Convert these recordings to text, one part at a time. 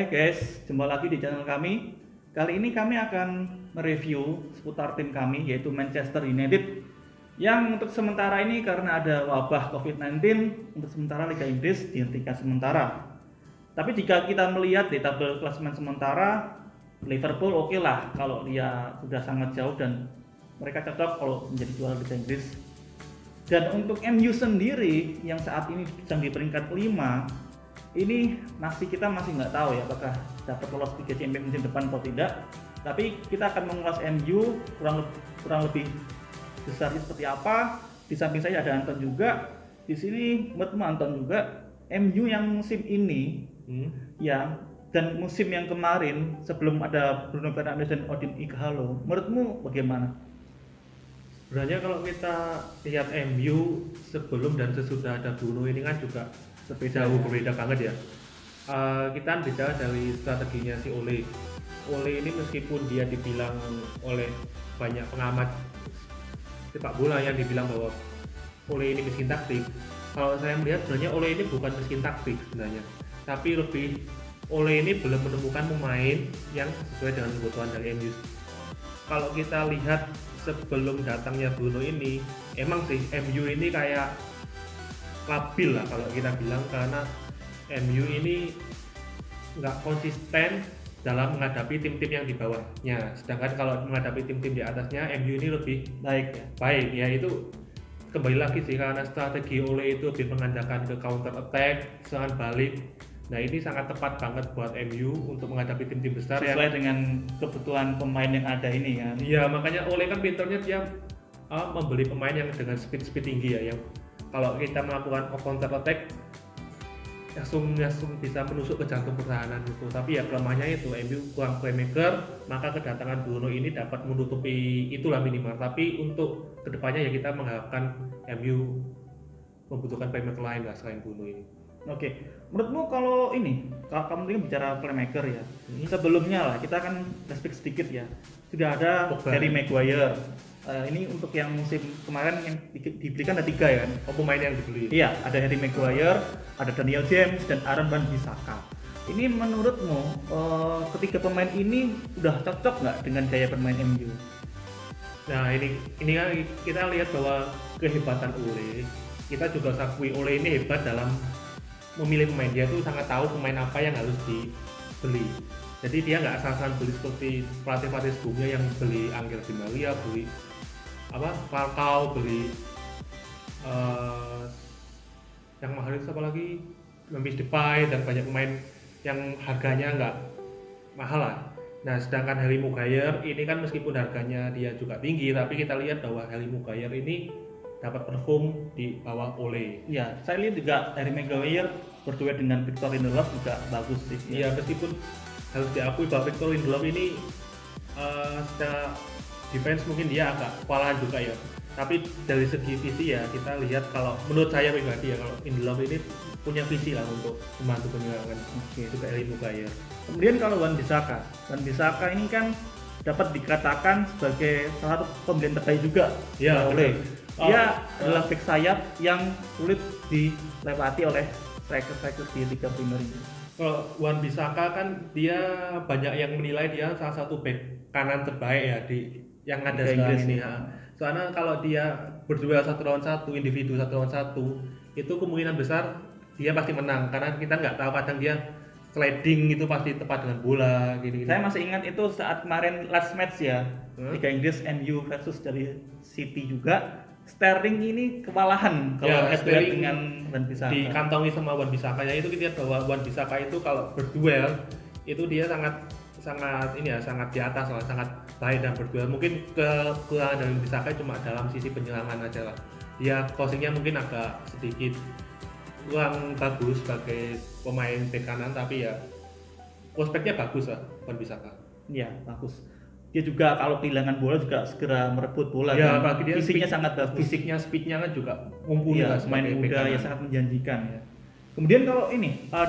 Hai guys, jumpa lagi di channel kami. Kali ini kami akan mereview seputar tim kami, yaitu Manchester United, yang untuk sementara ini karena ada wabah COVID-19, untuk sementara Liga Inggris dihentikan sementara. Tapi jika kita melihat di tabel klasemen sementara, Liverpool oke lah kalau dia sudah sangat jauh dan mereka cocok kalau menjadi juara Liga Inggris. Dan untuk MU sendiri yang saat ini sedang di peringkat 5, ini kita masih nggak tahu ya apakah dapat lolos Liga Champions musim depan atau tidak. Tapi kita akan mengulas MU kurang lebih besarnya seperti apa. Di samping saya ada Anton juga. Di sini menurutmu Anton juga, MU yang musim ini ya dan musim yang kemarin sebelum ada Bruno Fernandes dan Odin Ighalo, menurutmu bagaimana? Sebenarnya kalau kita lihat MU sebelum dan sesudah ada Bruno ini kan juga berbeda banget ya. Kita bicara dari strateginya si Ole. Ole ini meskipun dia dibilang oleh banyak pengamat sepak bola yang dibilang bahwa Ole ini miskin taktik, kalau saya melihat sebenarnya Ole ini bukan miskin taktik sebenarnya, tapi lebih Ole ini belum menemukan pemain yang sesuai dengan kebutuhan dari MU. Kalau kita lihat sebelum datangnya Bruno ini, emang sih MU ini kayak labil lah kalau kita bilang, karena MU ini nggak konsisten dalam menghadapi tim-tim yang di bawahnya, sedangkan kalau menghadapi tim-tim di atasnya MU ini lebih baik ya. Itu kembali lagi sih karena strategi Ole itu lebih mengandalkan ke counter attack, serangan balik. Nah ini sangat tepat banget buat MU untuk menghadapi tim-tim besar sesuai dengan kebutuhan pemain yang ada ini kan. Iya, makanya Ole kan pinternya dia membeli pemain yang dengan speed tinggi ya, yang kalau kita melakukan counter attack langsung bisa menusuk ke jantung pertahanan itu. Tapi ya kelemahannya itu MU kurang playmaker, maka kedatangan Bruno ini dapat menutupi itulah minimal. Tapi untuk kedepannya ya kita mengharapkan MU membutuhkan playmaker lain lah selain Bruno ini. Oke, menurutmu kalau kamu tadi bicara playmaker ya, sebelumnya lah kita akan flashback sedikit ya. Sudah ada Harry Maguire. Ini untuk yang musim kemarin yang dibelikan ada 3 ya kan? Pemain yang dibeli. Iya, ada Harry Maguire, ada Daniel James dan Aaron Wan-Bissaka. Ini menurutmu ketiga pemain ini udah cocok nggak dengan gaya bermain MU? Nah ini kan kita lihat bahwa kehebatan Ole, kita juga akui Ole ini hebat dalam memilih pemain. Dia tuh sangat tahu pemain apa yang harus dibeli. Jadi dia nggak asal-asalan beli seperti pelatih sebelumnya yang beli Angel Di Maria, beli Falcao, beli yang mahal itu apa lagi, Memphis Depay, dan banyak pemain yang harganya nggak mahal lah. Nah sedangkan Harry Maguire ini kan meskipun harganya dia juga tinggi, tapi kita lihat bahwa Harry Maguire ini dapat perform di bawah Ole. Ya, saya lihat juga Harry Maguire berduet dengan Victor Lindelof juga bagus sih. Iya, meskipun harus diakui bahwa Victor Lindelof ini secara defense mungkin dia agak kewalahan juga ya. Tapi dari segi visi ya kita lihat, kalau menurut saya pribadi ya, kalau Lindelof ini punya visi lah untuk membantu penyerangan. Juga Harry Maguire. Kemudian kalau Wan-Bissaka ini kan dapat dikatakan sebagai salah satu pembelian terbaik juga ya, oleh dia adalah back sayap yang sulit dilewati oleh striker di Liga Premier ini. Kalau Wan-Bissaka kan dia banyak yang menilai dia salah satu back kanan terbaik ya yang ada sekarang ini ya. Soalnya kalau dia berduel 1 lawan 1, individu 1 lawan 1, itu kemungkinan besar dia pasti menang, karena kita nggak tahu kadang dia sliding itu pasti tepat dengan bola gini. Saya masih ingat itu saat kemarin last match ya, Liga Inggris MU versus dari City juga. Sterling ini kewalahan kalau Sterling dengan Wan-Bissaka. Dikantongi sama Wan-Bissaka ya. Itu kita lihat bahwa Wan-Bissaka itu kalau berduel itu dia sangat di atas lah, sangat baik dan berduel. Mungkin kekurangan dari Wan-Bissaka cuma dalam sisi penyerangan aja lah. Dia crossingnya mungkin agak sedikit kurang bagus sebagai pemain bek kanan, tapi ya prospeknya bagus lah Wan-Bissaka. Iya, bagus. Dia juga kalau kehilangan bola juga segera merebut bola. Ya, apalagi dia fisiknya sangat bagus. Speednya kan juga mumpuni lah, main muda ya, sangat menjanjikan ya. Kemudian kalau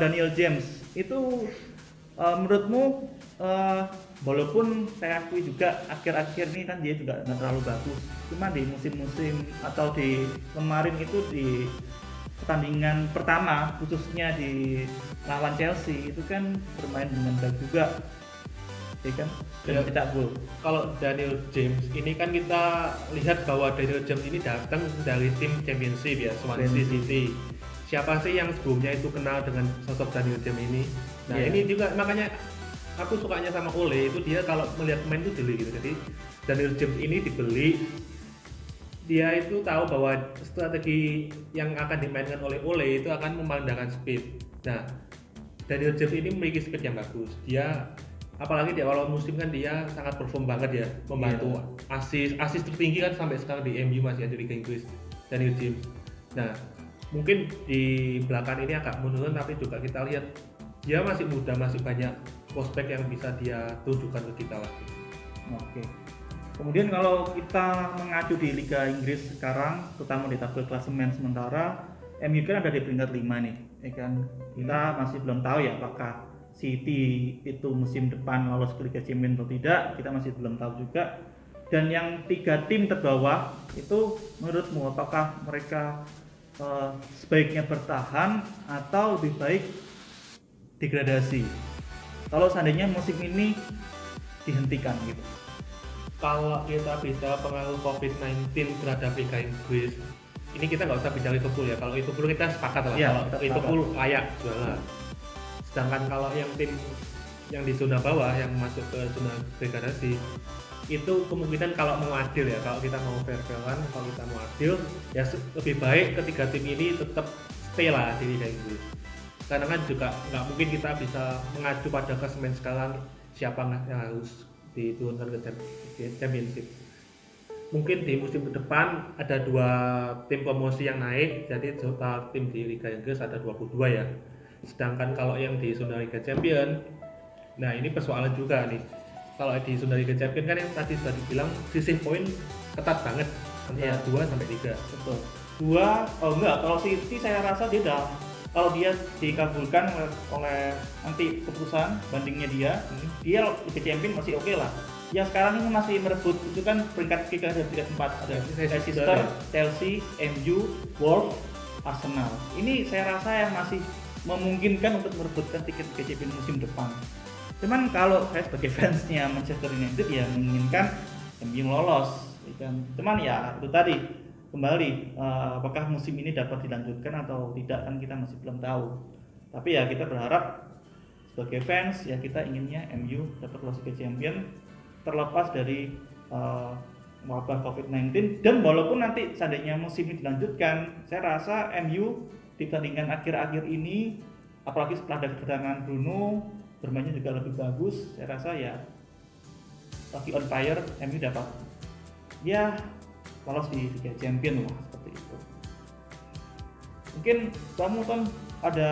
Daniel James itu menurutmu walaupun saya akui juga akhir-akhir ini kan dia juga nggak terlalu bagus, cuma di musim-musim atau di kemarin itu di pertandingan pertama khususnya di lawan Chelsea itu kan bermain dengan baik juga, ya kan, dan Ya. cetak gol. Kalau Daniel James ini kan kita lihat bahwa Daniel James ini datang dari tim Championship ya, Swansea City. Siapa sih yang sebelumnya itu kenal dengan sosok Daniel James ini? Nah Iya. ini juga makanya aku sukanya sama Ole itu dia kalau melihat pemain itu jeli gitu. Jadi Daniel James ini dibeli, dia itu tahu bahwa strategi yang akan dimainkan oleh Ole itu akan memandangkan speed. Nah Daniel James ini memiliki speed yang bagus. Dia apalagi di awal musim kan dia sangat perform banget ya, membantu asis tertinggi kan sampai sekarang di MU masih ada di Liga Inggris, Daniel James. Nah mungkin di belakang ini agak menurun tapi juga kita lihat dia masih muda, masih banyak prospek yang bisa dia tunjukkan ke kita lagi. Oke. Kemudian kalau kita mengacu di Liga Inggris sekarang, terutama di tabel klasemen sementara, MU kan ada di peringkat 5 nih, ya kan. Kita masih belum tahu ya apakah City itu musim depan lolos ke Liga Champions atau tidak, kita masih belum tahu juga. Dan yang 3 tim terbawah itu menurutmu apakah mereka sebaiknya bertahan atau lebih baik degradasi? Kalau seandainya musim ini dihentikan gitu. Kalau kita bicara pengaruh COVID-19 terhadap Liga Inggris, ini kita nggak usah bicara Liverpool ya. Kalau Liverpool kita sepakat lah, Ya, kalau kita Liverpool layak juara. Sedangkan kalau yang tim yang di zona bawah yang masuk ke zona degradasi, itu kemungkinan kalau mau adil ya, kalau kita mau fair-fairan, kalau kita mau adil, ya lebih baik ketiga tim ini tetap stay lah di Liga Inggris. Karena kan juga nggak mungkin kita bisa mengacu pada klasemen sekarang siapa yang harus diturunkan ke Championship. Mungkin di musim depan ada 2 tim promosi yang naik, jadi total tim di Liga Inggris ada 22 ya. Sedangkan kalau yang di zona Liga Champion, nah ini persoalan juga nih. Kalau di zona Liga Champion kan yang tadi sudah dibilang sisih poin ketat banget antara 2 sampai 3. Betul. 2, oh enggak, kalau City saya rasa dia udah, kalau dia dikabulkan oleh nanti keputusan bandingnya dia Liga Champions masih oke lah. Yang sekarang ini masih merebut itu kan peringkat 3 dan peringkat 4 ada Leicester, Chelsea, MU, Wolves, Arsenal. Ini saya rasa yang masih memungkinkan untuk merebutkan tiket Liga Champions musim depan. Cuman kalau saya sebagai fansnya Manchester United ya menginginkan MU lolos, kan. Cuman ya itu tadi kembali apakah musim ini dapat dilanjutkan atau tidak kan kita masih belum tahu. Tapi ya kita berharap sebagai fans ya kita inginnya MU dapat lolos ke Champions terlepas dari wabah COVID-19, dan walaupun nanti seandainya musim ini dilanjutkan, saya rasa MU di pertandingan akhir-akhir ini apalagi setelah ada kedatangan Bruno bermainnya juga lebih bagus, saya rasa ya lagi on fire, MU dapat ya lolos di Liga Champions lah seperti itu. Mungkin kamu kan ada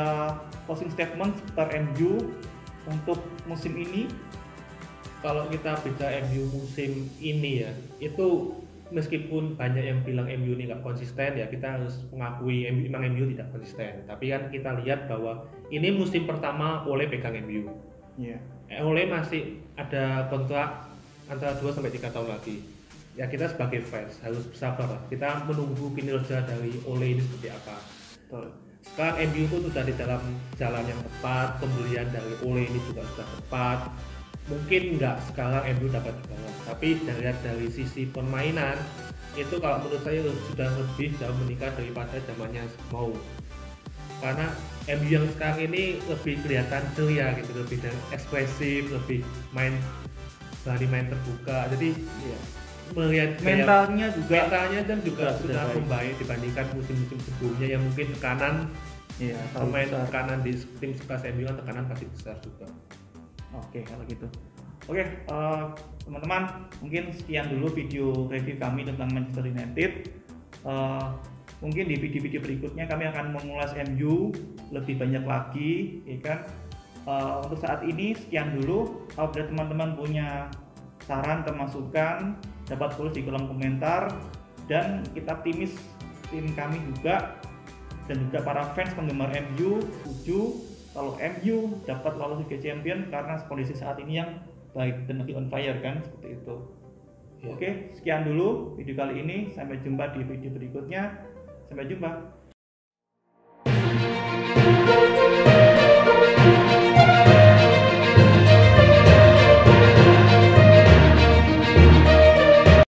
closing statement seputar MU untuk musim ini. Kalau kita bicara MU musim ini ya, itu meskipun banyak yang bilang MU ini nggak konsisten ya, kita harus mengakui memang MU tidak konsisten. Tapi kan kita lihat bahwa ini musim pertama Ole pegang MU. Iya. Ole masih ada kontrak antara 2 sampai 3 tahun lagi. Ya kita sebagai fans harus bersabar lah. Kita menunggu kinerja dari Ole ini seperti apa. Betul. Sekarang MU itu sudah di dalam jalan yang tepat, pembelian dari Ole ini juga sudah tepat. Mungkin nggak sekarang MU dapat juara, tapi dari sisi permainan itu kalau menurut saya sudah lebih jauh meningkat daripada zamannya mau. Karena MU yang sekarang ini lebih kelihatan ceria gitu, lebih ekspresif, lebih berani main terbuka. Jadi Iya. melihat Mentalnya dan juga sudah baik. membaik dibandingkan musim-musim sebelumnya yang mungkin tekanan Iya, pemain tekanan di tim sekelas MU kan tekanan pasti besar juga. Oke, kalau gitu. Oke, teman-teman, mungkin sekian dulu video review kami tentang Manchester United. Mungkin di video-video berikutnya kami akan mengulas MU lebih banyak lagi, ya kan. Untuk saat ini sekian dulu. Kalau teman-teman punya saran atau masukan, dapat tulis di kolom komentar. Dan kita optimis tim kami juga dan juga para fans penggemar MU setuju kalau MU dapat lolos Liga Champions karena kondisi saat ini yang baik dan lagi on fire kan, seperti itu. Ya. Oke, sekian dulu video kali ini. Sampai jumpa di video berikutnya. Sampai jumpa.